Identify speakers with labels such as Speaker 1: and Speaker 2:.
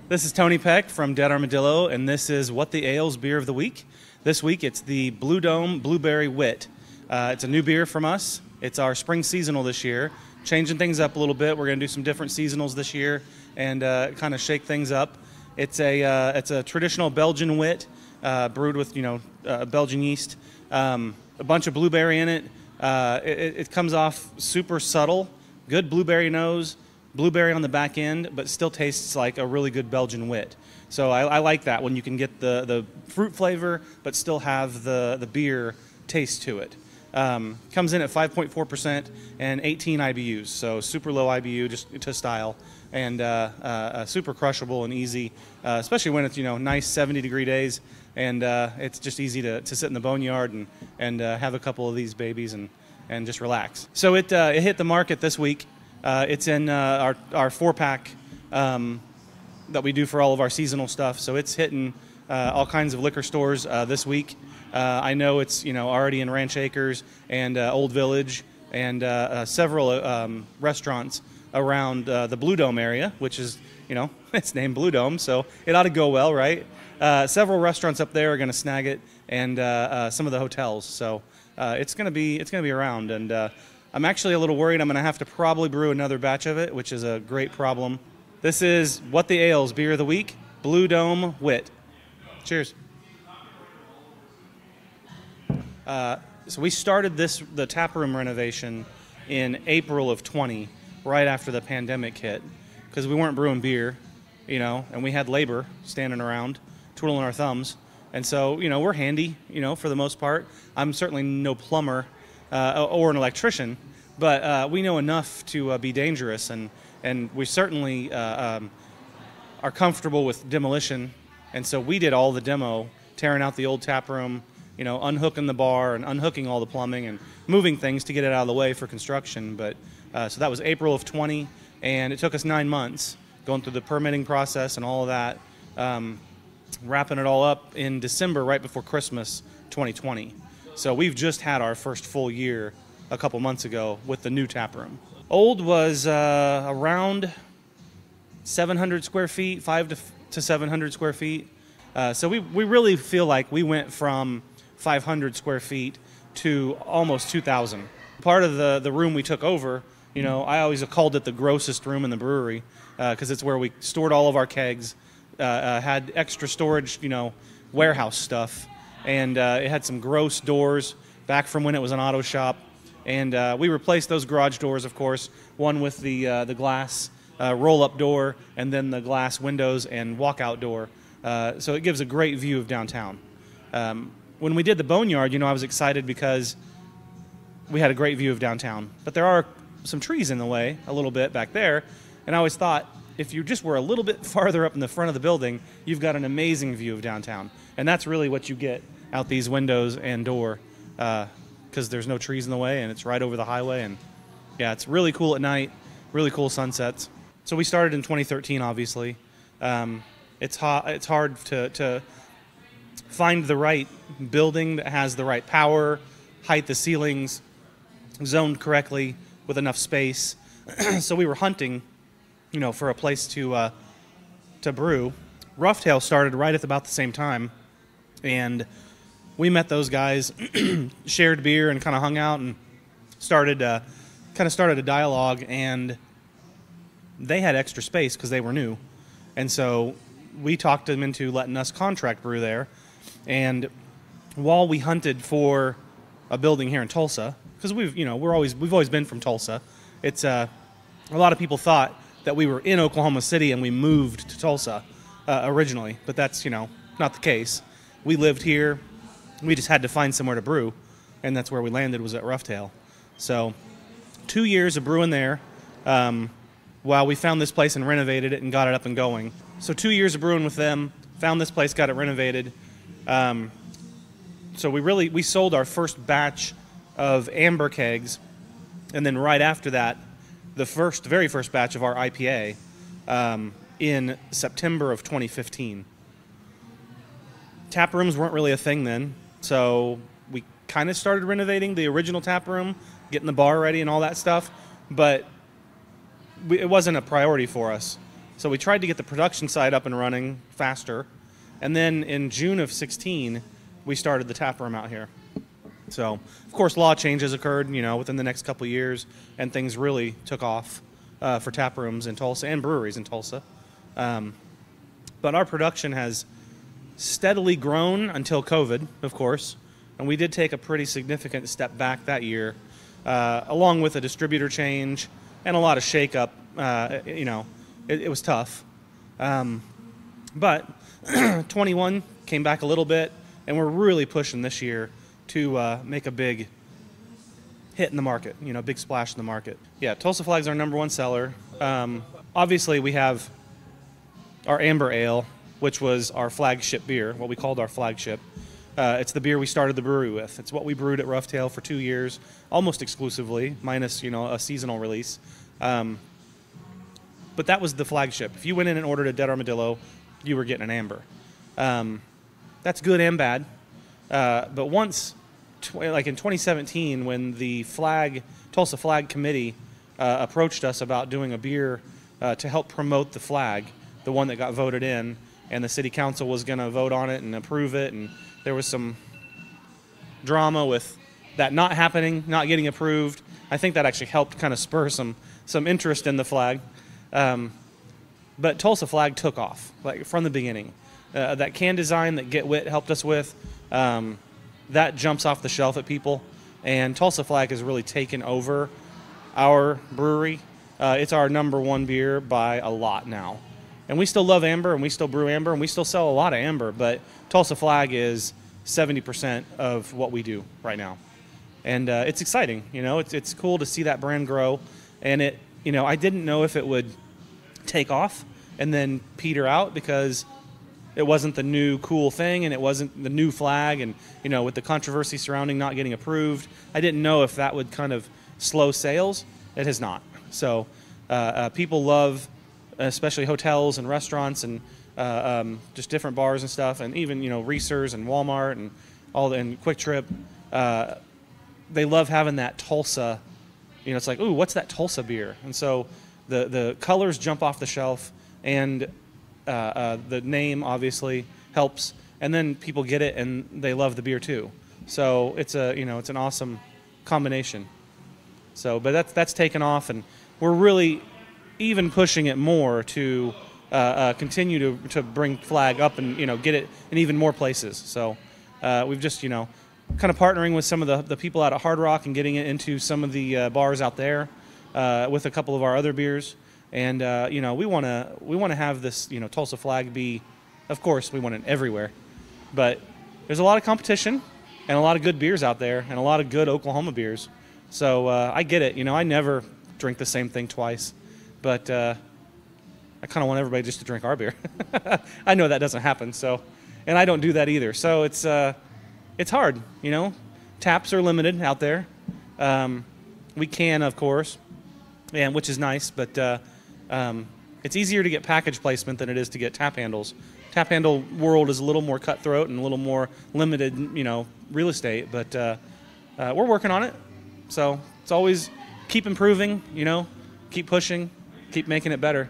Speaker 1: This is Tony Peck from Dead Armadillo, and this is What the Ales Beer of the Week. This week it's the Blue Dome Blueberry Wit. It's a new beer from us. It's our spring seasonal this year. Changing things up a little bit. We're going to do some different seasonals this year and kind of shake things up. It's a traditional Belgian wit, brewed with Belgian yeast. A bunch of blueberry in it. It comes off super subtle, good blueberry nose, blueberry on the back end, but still tastes like a really good Belgian wit. So I like that when you can get the fruit flavor, but still have the beer taste to it. Comes in at 5.4% and 18 IBUs, so super low IBU just to style, and super crushable and easy, especially when it's nice 70-degree days, and it's just easy to sit in the boneyard and have a couple of these babies and just relax. So it hit the market this week. It's in our 4-pack that we do for all of our seasonal stuff. So it's hitting all kinds of liquor stores this week. I know it's already in Ranch Acres and Old Village and several restaurants around the Blue Dome area, which is it's named Blue Dome, so it ought to go well, right? Several restaurants up there are going to snag it, and some of the hotels. So it's going to be around, and I'm actually a little worried I'm going to have to probably brew another batch of it, which is a great problem. This is What the Ales Beer of the Week, Blue Dome Wit. Cheers. So we started the taproom renovation in April of 20, right after the pandemic hit, because we weren't brewing beer, and we had labor standing around twiddling our thumbs. And so, we're handy, for the most part. I'm certainly no plumber or an electrician, but we know enough to be dangerous, and we certainly are comfortable with demolition. And so we did all the demo, tearing out the old tap room, unhooking the bar and unhooking all the plumbing and moving things to get it out of the way for construction. But so that was April of 20, and it took us 9 months going through the permitting process and all of that, wrapping it all up in December, right before Christmas 2020. So we've just had our first full year a couple months ago with the new tap room. Old was around 700 square feet, 500 to 700 square feet. So we really feel like we went from 500 square feet to almost 2,000. Part of the room we took over, I always have called it the grossest room in the brewery, because it's where we stored all of our kegs, had extra storage, warehouse stuff, and it had some gross doors back from when it was an auto shop. And we replaced those garage doors, of course, one with the glass roll-up door, and then the glass windows and walkout door. So it gives a great view of downtown. When we did the boneyard, I was excited because we had a great view of downtown. But there are some trees in the way, a little bit back there, and I always thought, if you just were a little bit farther up in the front of the building, you've got an amazing view of downtown. And that's really what you get out these windows and door, because there's no trees in the way, and it's right over the highway. And yeah, it's really cool at night, really cool sunsets. So we started in 2013, obviously. It's hard to find the right building that has the right power, height, the ceilings, zoned correctly with enough space. So we were hunting, for a place to brew. Roughtail started right at about the same time, and we met those guys, shared beer, and kind of hung out and started a dialogue. And they had extra space because they were new, and so we talked them into letting us contract brew there. And while we hunted for a building here in Tulsa, because we've always been from Tulsa, it's a lot of people thought that we were in Oklahoma City and we moved to Tulsa originally, but that's not the case. We lived here. We just had to find somewhere to brew, and that's where we landed, was at Roughtail. So 2 years of brewing there, while we found this place and renovated it and got it up and going. So 2 years of brewing with them, found this place, got it renovated. So we sold our first batch of amber kegs, and then right after that, the very first batch of our IPA in September of 2015. Tap rooms weren't really a thing then, so we kind of started renovating the original tap room, getting the bar ready and all that stuff, but it wasn't a priority for us. So we tried to get the production side up and running faster. And then in June of 16, we started the tap room out here. So, of course, law changes occurred, within the next couple of years, and things really took off for tap rooms in Tulsa and breweries in Tulsa. But our production has steadily grown until COVID, of course, and we did take a pretty significant step back that year, along with a distributor change and a lot of shakeup. It was tough. But 21 came back a little bit, and we're really pushing this year to make a big hit in the market, big splash in the market. Yeah, Tulsa Flag's our #1 seller. Obviously, we have our Amber Ale, which was our flagship beer, what we called our flagship. It's the beer we started the brewery with. It's what we brewed at Roughtail for 2 years, almost exclusively, minus, a seasonal release. But that was the flagship. If you went in and ordered a Dead Armadillo, you were getting an Amber. That's good and bad. But once, like in 2017, when the Tulsa Flag Committee approached us about doing a beer to help promote the flag, the one that got voted in, and the city council was going to vote on it and approve it, and there was some drama with that not happening, not getting approved. I think that actually helped kind of spur some interest in the flag. But Tulsa Flag took off, like from the beginning. That can design that Get Wit helped us with, that jumps off the shelf at people, and Tulsa Flag has really taken over our brewery. It's our #1 beer by a lot now. And we still love Amber, and we still brew Amber, and we still sell a lot of Amber, but Tulsa Flag is 70% of what we do right now. And it's exciting, it's cool to see that brand grow. And I didn't know if it would take off and then peter out because it wasn't the new cool thing and it wasn't the new flag, and with the controversy surrounding not getting approved, I didn't know if that would kind of slow sales. It has not. So people love, especially hotels and restaurants and just different bars and stuff, and even Reese's and Walmart and and Quick Trip. They love having that Tulsa. It's like, ooh, what's that Tulsa beer? And so the colors jump off the shelf, and the name obviously helps, and then people get it and they love the beer too. So it's it's an awesome combination. So, but that's taken off, and we're really even pushing it more to continue to bring flag up and get it in even more places. So we've just kind of partnering with some of the people out at Hard Rock and getting it into some of the bars out there with a couple of our other beers. And we want to have this Tulsa Flag be, of course, we want it everywhere, but there's a lot of competition and a lot of good beers out there and a lot of good Oklahoma beers. So I get it. I never drink the same thing twice, but I kind of want everybody just to drink our beer. I know that doesn't happen, and I don't do that either. So it's hard, Taps are limited out there. We can, of course, and which is nice, but it's easier to get package placement than it is to get tap handles. Tap handle world is a little more cutthroat and a little more limited, real estate, but we're working on it. So it's always keep improving, keep pushing, keep making it better.